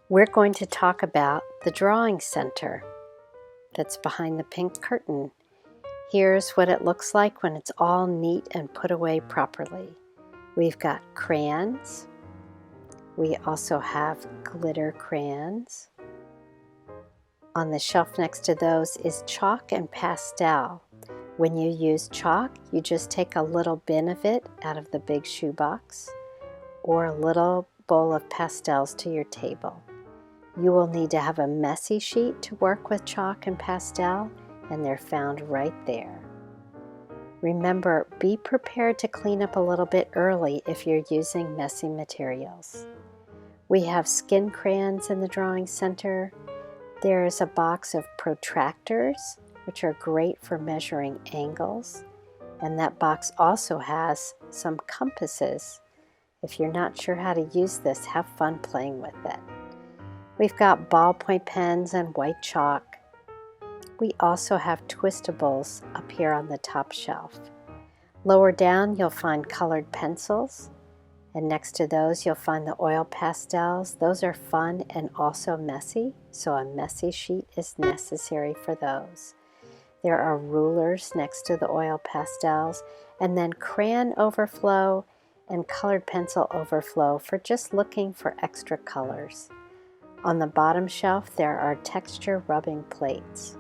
We're going to talk about the drawing center that's behind the pink curtain. Here's what it looks like when it's all neat and put away properly. We've got crayons. We also have glitter crayons. On the shelf next to those is chalk and pastel. When you use chalk, you just take a little bin of it out of the big shoebox or a little bowl of pastels to your table. You will need to have a messy sheet to work with chalk and pastel, and they're found right there. Remember, be prepared to clean up a little bit early if you're using messy materials. We have skin crayons in the drawing center. There is a box of protractors, which are great for measuring angles, and that box also has some compasses. If you're not sure how to use this, have fun playing with it. We've got ballpoint pens and white chalk. We also have twistables up here on the top shelf. Lower down, you'll find colored pencils, and next to those, you'll find the oil pastels. Those are fun and also messy, so a messy sheet is necessary for those. There are rulers next to the oil pastels, and then crayon overflow and colored pencil overflow for just looking for extra colors. On the bottom shelf, there are texture rubbing plates.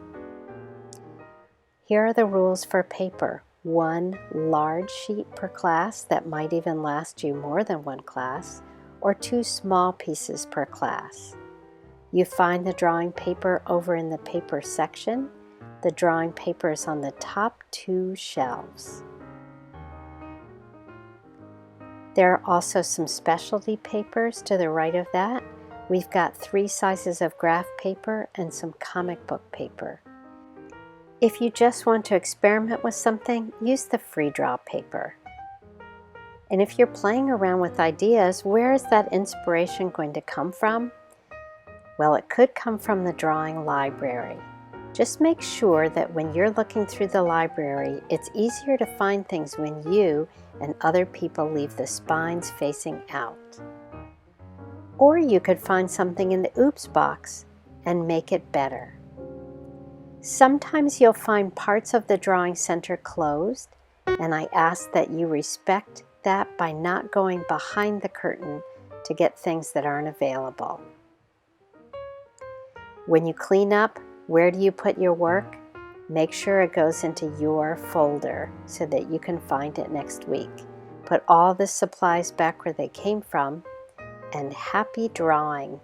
Here are the rules for paper. 1 large sheet per class that might even last you more than one class, or 2 small pieces per class. You find the drawing paper over in the paper section. The drawing paper is on the top 2 shelves. There are also some specialty papers to the right of that. We've got 3 sizes of graph paper and some comic book paper. If you just want to experiment with something, use the free draw paper. And if you're playing around with ideas, where is that inspiration going to come from? Well, it could come from the drawing library. Just make sure that when you're looking through the library, it's easier to find things when you and other people leave the spines facing out. Or you could find something in the oops box and make it better. Sometimes you'll find parts of the drawing center closed, and I ask that you respect that by not going behind the curtain to get things that aren't available. When you clean up, where do you put your work? Make sure it goes into your folder so that you can find it next week. Put all the supplies back where they came from, and happy drawing!